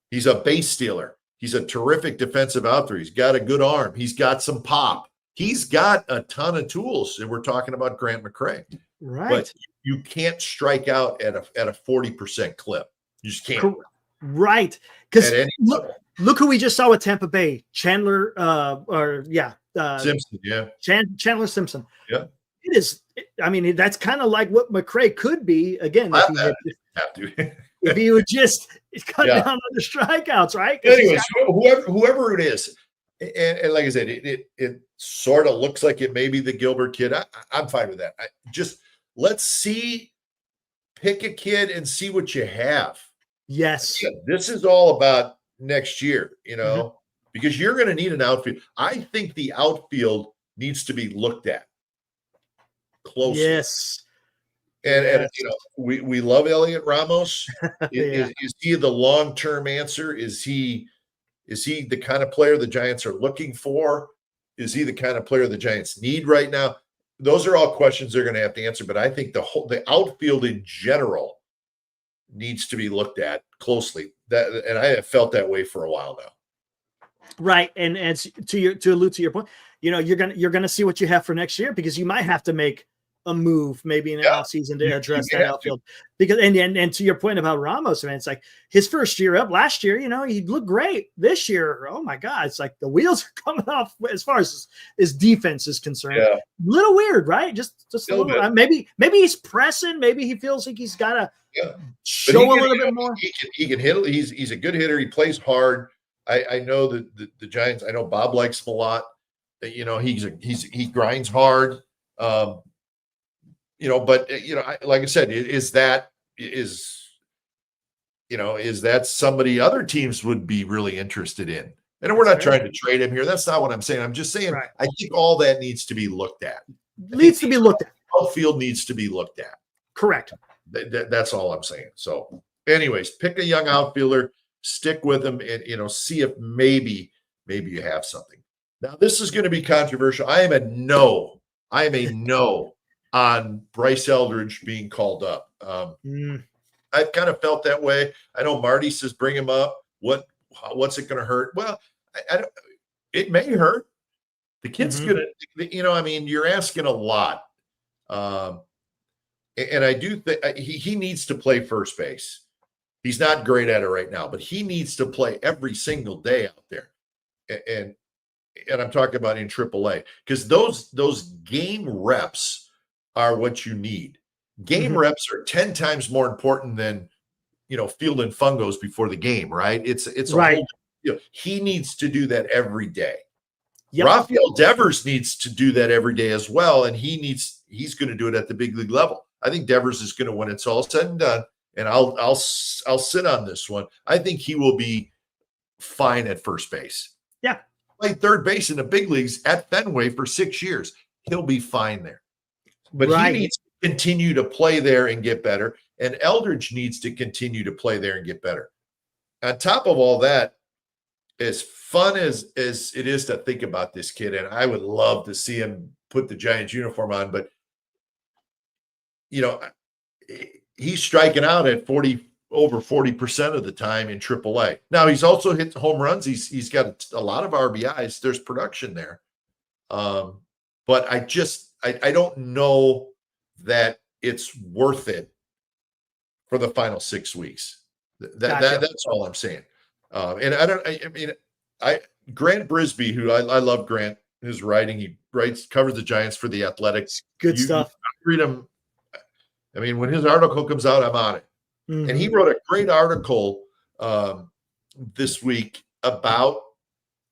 He's a base stealer. He's a terrific defensive outfielder. He's got a good arm. He's got some pop. He's got a ton of tools. And we're talking about Grant McRae, right? But you can't strike out at a 40% clip. You just can't. Right. Because Look who we just saw with Tampa Bay, Chandler, Simpson, yeah. Chandler Simpson. Yeah. It is. I mean, that's kind of like what McRae could be again if he would just cut down on the strikeouts, right? Anyways, whoever it is, and like I said, it sort of looks like it may be the Gilbert kid. I'm fine with that. Let's pick a kid and see what you have. Yes. Again, this is all about next year, because you're going to need an outfield. I think the outfield needs to be looked at closely. Yes. And we love Elliot Ramos. Is he the long-term answer? Is he the kind of player the Giants are looking for? Is he the kind of player the Giants need right now? Those are all questions they're going to have to answer. But I think the outfield in general needs to be looked at closely. And I have felt that way for a while now. Right, and to allude to your point, you're gonna see what you have for next year, because you might have to make a move maybe in the offseason to address that outfield. Because and to your point about Ramos, man, it's like his first year up last year, he looked great. This year, oh my God, it's like the wheels are coming off as far as his defense is concerned. Yeah. Little weird, right? Just a little. Maybe he's pressing. Maybe he feels like he's got to show a little bit more. He can hit. He's a good hitter. He plays hard. I know that the Giants. I know Bob likes him a lot. He grinds hard. But like I said, is that somebody other teams would be really interested in? And we're not trying to trade him here. That's not what I'm saying. I'm just saying I think all that needs to be looked at. Outfield needs to be looked at. Correct. That's all I'm saying. So, anyways, pick a young outfielder, stick with him, and see if maybe you have something. Now, this is going to be controversial. I am a no on Bryce Eldridge being called up. I've kind of felt that way. I know Marty says bring him up. What's it going to hurt? Well, I don't. It may hurt. The kid's going to, you're asking a lot. And I do think he needs to play first base. He's not great at it right now, but he needs to play every single day out there. And I'm talking about in AAA, because those game reps are what you need. Game reps are 10 times more important than, fielding fungos before the game, right? It's right. He needs to do that every day. Yep. Rafael Devers needs to do that every day as well, and he's going to do it at the big league level. I think Devers is going to, when it's all said and done, and I'll sit on this one, I think he will be fine at first base. Yeah. Played third base in the big leagues at Fenway for 6 years. He'll be fine there. But he needs to continue to play there and get better, and Eldridge needs to continue to play there and get better. On top of all that, as fun as it is to think about this kid, and I would love to see him put the Giants uniform on, but he's striking out at over 40% of the time in AAA. Now he's also hit home runs. He's got a lot of RBIs. There's production there, but I don't know that it's worth it for the final 6 weeks. That's all I'm saying. And Grant Brisbee, who I love Grant, his writing, he covers the Giants for The Athletic. Good stuff. Read him. When his article comes out, I'm on it. Mm-hmm. And he wrote a great article this week about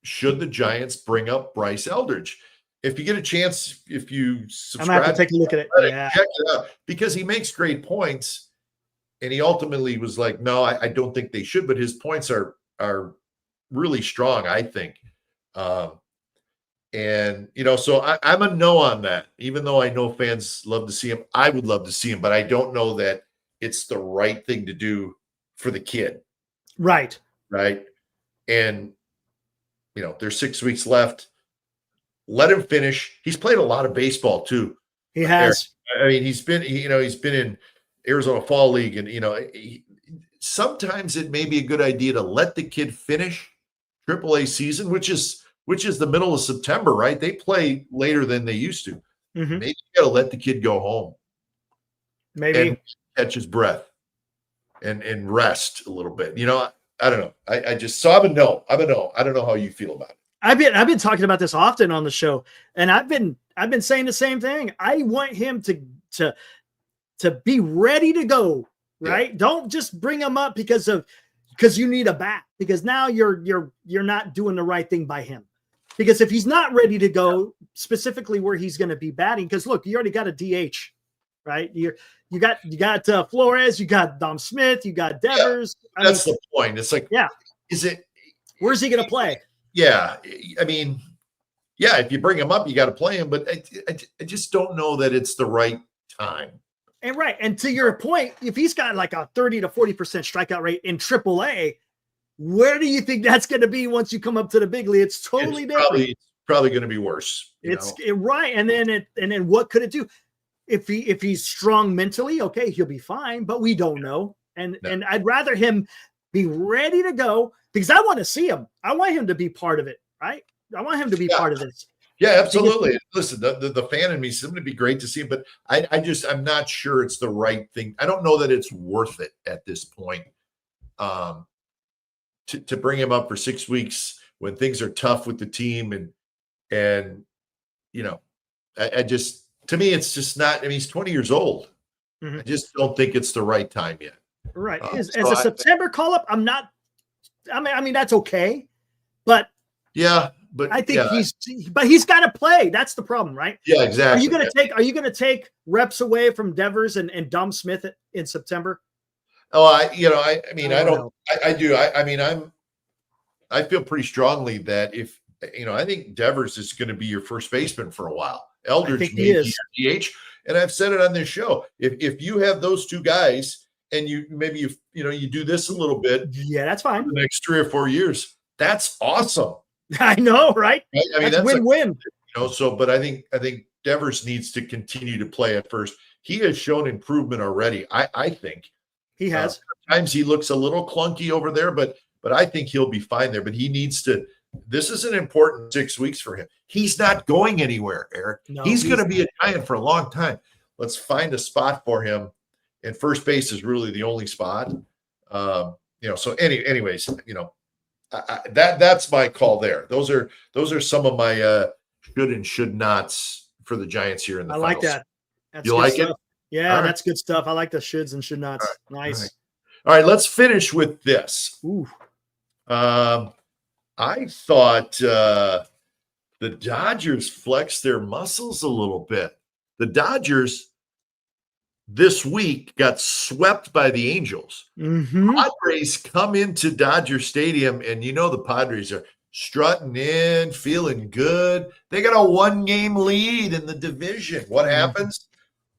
should the Giants bring up Bryce Eldridge. If you get a chance, if you subscribe, I'm going to have to take a look at it. Check it out, because he makes great points. And he ultimately was like, no, I don't think they should, but his points are really strong, I think. So I'm a no on that. Even though I know fans love to see him, I would love to see him, but I don't know that it's the right thing to do for the kid. Right. And, there's 6 weeks left. Let him finish. He's played a lot of baseball too. He has. He's been in Arizona Fall League, and sometimes it may be a good idea to let the kid finish AAA season, which is the middle of September, right? They play later than they used to. Mm-hmm. Maybe you got to let the kid go home, maybe, and catch his breath and rest a little bit. I don't know. I just, so I'm a no. I don't know how you feel about it. I've been talking about this often on the show, and I've been saying the same thing. I want him to be ready to go, right? Yeah. Don't just bring him up because you need a bat, because now you're not doing the right thing by him. Because if he's not ready to go, specifically where he's going to be batting, because look, you already got a DH, right? You got Flores, you got Dom Smith, you got Devers. Yeah, that's the point. It's like, where's he going to play? Yeah, I mean, yeah, if you bring him up, you got to play him, but I just don't know that it's the right time. And to your point, if he's got like a 30 to 40% strikeout rate in AAA, where do you think that's going to be once you come up to the big league? It's totally different. It's probably going to be worse. Right. And then what could it do? If he's strong mentally, okay, he'll be fine, but we don't know. And I'd rather him be ready to go, because I want to see him. I want him to be part of it, right? I want him to be part of this. Yeah, absolutely. Listen, the fan in me is going to be great to see him, but I'm not sure it's the right thing. I don't know that it's worth it at this point. To bring him up for 6 weeks when things are tough with the team, and you know, I just, to me, it's just not. I mean, he's 20 years old. Mm-hmm. I just don't think it's the right time yet. Right. As a September call-up, I'm not. I mean, that's okay, but yeah, but I think he's got to play. That's the problem, right? Yeah, exactly. Are you going to take reps away from Devers and Dom Smith in September? Oh, I do. I feel pretty strongly that if, I think Devers is going to be your first baseman for a while. Eldridge may be your DH, and I've said it on this show. If you have those two guys, and you do this a little bit, that's fine. For the next 3 or 4 years, that's awesome. I know, right? I mean, that's win-win. But I think Devers needs to continue to play at first. He has shown improvement already. I think he has. Sometimes he looks a little clunky over there, but I think he'll be fine there. But he needs to. This is an important 6 weeks for him. He's not going anywhere, Eric. No, he's going to be a Giant for a long time. Let's find a spot for him. And first base is really the only spot. So anyways, that's my call there. Those are some of my should and should nots for the Giants here in the finals. I like that. That's you like stuff. It? Yeah, right. That's good stuff. I like the shoulds and should nots. Right. Nice. All right, let's finish with this. Ooh. I thought the Dodgers flexed their muscles a little bit. The Dodgers this week got swept by the Angels. Mm-hmm. Padres come into Dodger Stadium, and the Padres are strutting in, feeling good. They got a 1-game lead in the division. What happens?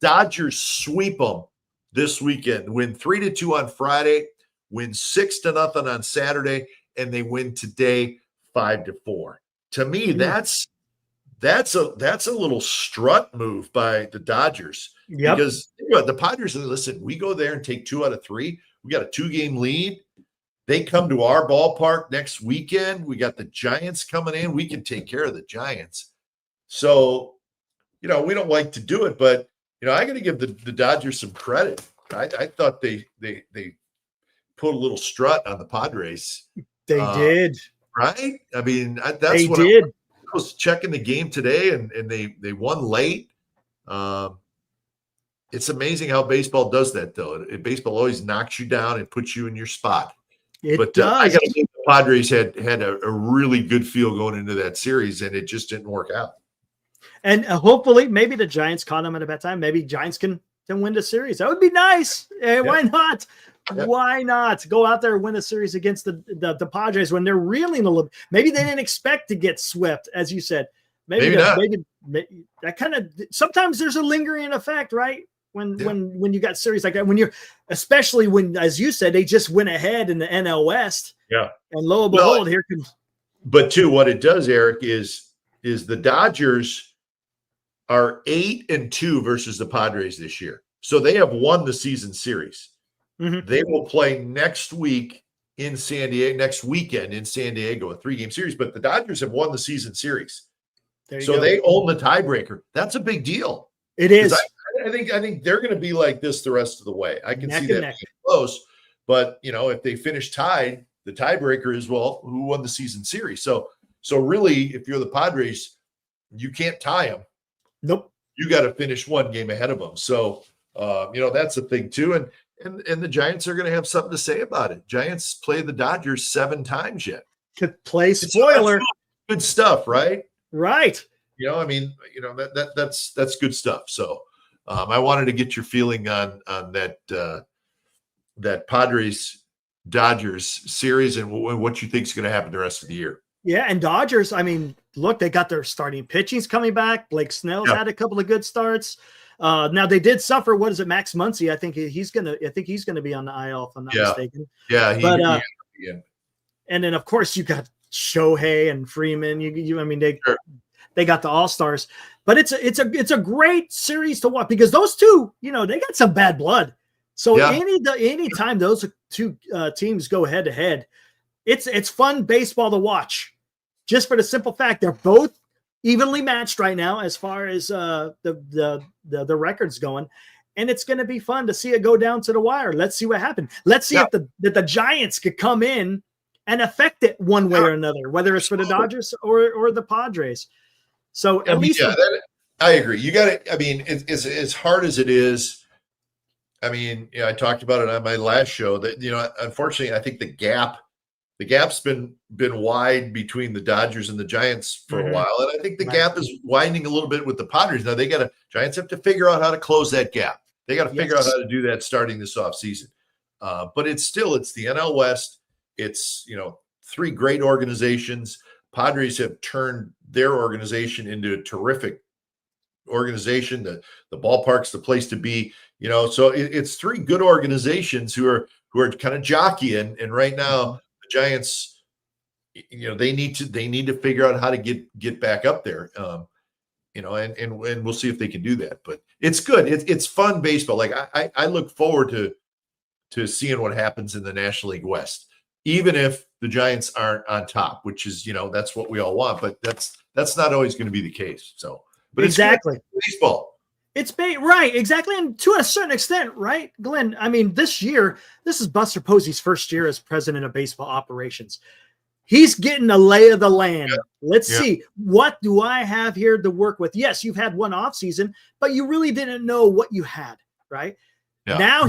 Dodgers sweep them this weekend, win 3-2 on Friday, win 6-0 on Saturday, and they win today 5-4. To me, that's a little strut move by the Dodgers. Yep. Because the Padres, listen, we go there and take 2 out of 3. We got a 2-game lead. They come to our ballpark next weekend. We got the Giants coming in. We can take care of the Giants. So, we don't like to do it, but I got to give the Dodgers some credit. I thought they put a little strut on the Padres. They did. Right? I mean, that's they what did. I was checking the game today, and they won late. It's amazing how baseball does that, though. Baseball always knocks you down and puts you in your spot. It does. I got to think the Padres had a really good feel going into that series, and it just didn't work out. And hopefully, maybe the Giants caught them at a bad time. Maybe Giants can win the series. That would be nice. Why not? Yep. Why not go out there and win a series against the Padres when they're reeling a little? Maybe they didn't expect to get swept, as you said. Maybe that kind of, sometimes there's a lingering effect, right? When you got series like that, especially when, as you said, they just went ahead in the NL West. Yeah. And lo and behold, here comes. But too, what it does, Eric, is the Dodgers are 8-2 versus the Padres this year. So they have won the season series. Mm-hmm. They will play next weekend in San Diego, a 3-game series, but the Dodgers have won the season series. So they own the tiebreaker. That's a big deal. It is. I think they're going to be like this the rest of the way. I can see that being close, but if they finish tied, the tiebreaker is, well, who won the season series? So really, if you're the Padres, you can't tie them. Nope. You got to finish one game ahead of them. So, that's the thing too. And the Giants are going to have something to say about it. Giants play the Dodgers 7 times yet. Could play spoiler. Good stuff, right? Right. That's good stuff. So I wanted to get your feeling on that Padres Dodgers series and what you think is going to happen the rest of the year. Yeah, and Dodgers, I mean, look, they got their starting pitchings coming back. Blake Snell's had a couple of good starts. Now they did suffer. What is it, Max Muncy? I think he's gonna be on the IL if I'm not mistaken. Yeah, and then of course you got Shohei and Freeman. They got the All-Stars, but it's a great series to watch because those two, they got some bad blood. So any time those two teams go head to head, it's fun baseball to watch. Just for the simple fact they're both evenly matched right now as far as the records going, and it's going to be fun to see it go down to the wire. Let's see what happens. Let's see if the Giants could come in and affect it one way or another, whether it's for the Dodgers or the Padres. So at least I agree. You got it. I mean, it's as hard as it is. I mean, I talked about it on my last show that unfortunately, I think the gap's been wide between the Dodgers and the Giants for a while, and I think the gap is widening a little bit with the Padres. Now Giants have to figure out how to close that gap. They got to figure out how to do that starting this offseason. But it's the NL West. It's 3 great organizations. Padres have turned their organization into a terrific organization. The ballpark's the place to be. So it's 3 good organizations who are kind of jockeying, and right now. Giants, they need to figure out how to get back up there, and we'll see if they can do that. But it's good. It's fun baseball. Like I look forward to seeing what happens in the National League West, even if the Giants aren't on top, which is that's what we all want. But that's not always going to be the case. So, but exactly it's baseball. It's right, exactly, and to a certain extent, right, Glenn? I mean, this is Buster Posey's first year as president of baseball operations. He's getting a lay of the land. Yeah. Let's see, what do I have here to work with? Yes, you've had one off season, but you really didn't know what you had, right? Yeah. Now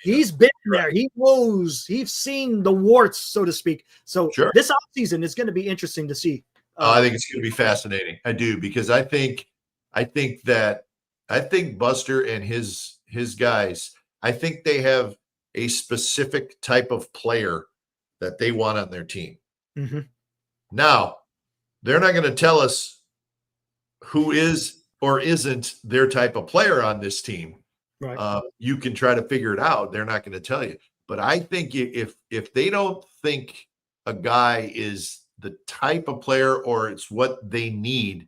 he's been there. He knows. He's seen the warts, so to speak. So this off season is going to be interesting to see. I think it's going to be fascinating. I do, because I think Buster and his guys, I think they have a specific type of player that they want on their team. Mm-hmm. Now, they're not going to tell us who is or isn't their type of player on this team. Right. You can try to figure it out. They're not going to tell you. But I think if they don't think a guy is the type of player or it's what they need,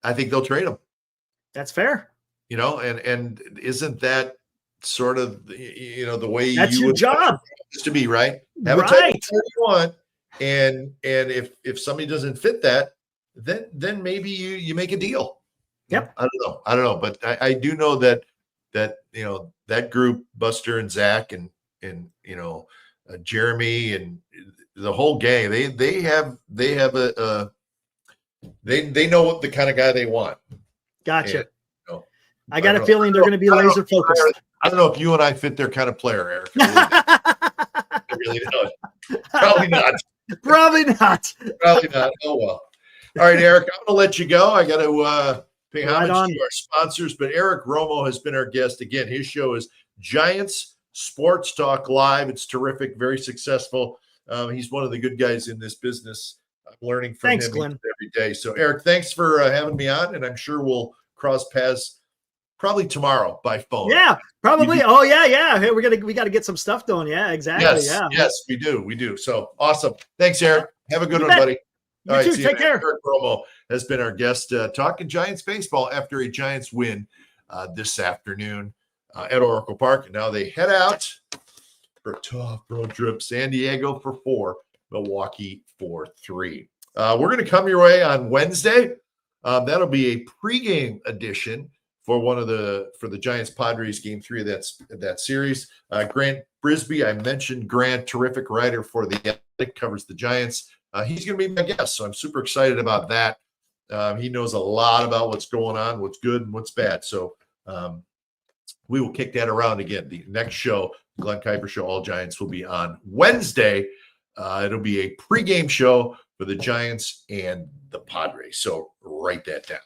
I think they'll trade him. That's fair. And isn't that sort of the way that's your job is to be, right? Have a type of player you want, and if somebody doesn't fit that, then maybe you make a deal. Yep. I don't know, but I do know that that group, Buster and Zach and Jeremy and the whole gang, they know what the kind of guy they want. Gotcha. And, I got a feeling they're going to be laser focused. I don't know if you and I fit their kind of player, Eric. I really don't. Probably not. Probably not. Probably not. Oh, well. All right, Eric, I'm going to let you go. I got to pay homage to our sponsors, but Eric Romo has been our guest. Again, his show is Giants Sports Talk Live. It's terrific, very successful. He's one of the good guys in this business. I'm learning from him Glenn. every day. So, Eric, thanks for having me on, and I'm sure we'll cross paths probably tomorrow by phone. Yeah, probably. Hey, we got to get some stuff done. Yeah, exactly. Yes, we do. So awesome. Thanks, Eric. Have a good one, buddy. You too. Take care. Eric Romo has been our guest talking Giants baseball after a Giants win this afternoon at Oracle Park. And now they head out for a tough road trip. San Diego for 4, Milwaukee for 3. We're going to come your way on Wednesday. That'll be a pregame edition for the Giants Padres game 3 of that series. Grant Brisby, I mentioned Grant, terrific writer for the Athletic, covers the Giants. He's going to be my guest, so I'm super excited about that. He knows a lot about what's going on, what's good and what's bad. So we will kick that around again. The next show, Glen Kuiper Show, All Giants, will be on Wednesday. It'll be a pregame show for the Giants and the Padres. So write that down.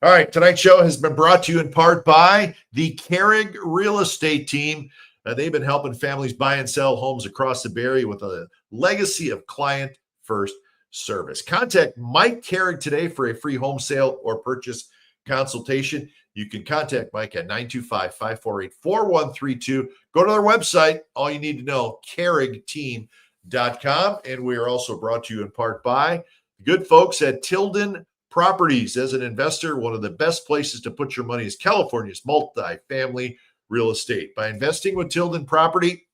All right, tonight's show has been brought to you in part by the Kehrig Real Estate Team. They've been helping families buy and sell homes across the Bay Area with a legacy of client-first service. Contact Mike Kehrig today for a free home sale or purchase consultation. You can contact Mike at 925-548-4132. Go to their website. All you need to know, kehrigteam.com. And we are also brought to you in part by the good folks at Tilden Properties. As an investor, one of the best places to put your money is California's multifamily real estate. By investing with Tilden Property,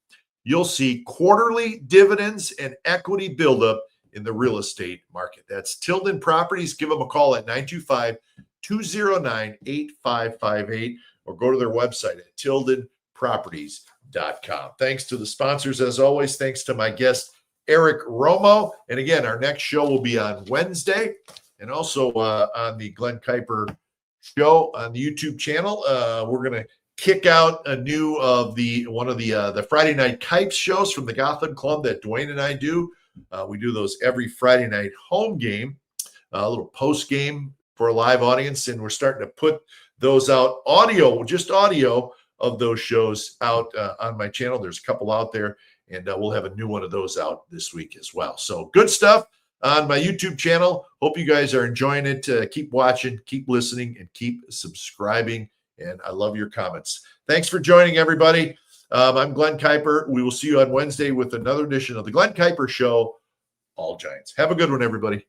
you'll see quarterly dividends and equity buildup in the real estate market. That's Tilden Properties. Give them a call at 925-209-8558 or go to their website at tildenproperties.com. Thanks to the sponsors, as always. Thanks to my guest, Eric Romo. And again, our next show will be on Wednesday. And also on the Glen Kuiper Show on the YouTube channel, we're going to kick out a new of one of the Friday Night Kipes shows from the Gotham Club that Dwayne and I do. We do those every Friday night home game, a little post game for a live audience, and we're starting to put those out just audio of those shows out on my channel. There's a couple out there, and we'll have a new one of those out this week as well. So good stuff on my YouTube channel. Hope you guys are enjoying it. Keep watching, keep listening, and keep subscribing. And I love your comments. Thanks for joining, everybody. I'm Glen Kuiper. We will see you on Wednesday with another edition of the Glen Kuiper Show, All Giants. Have a good one, everybody.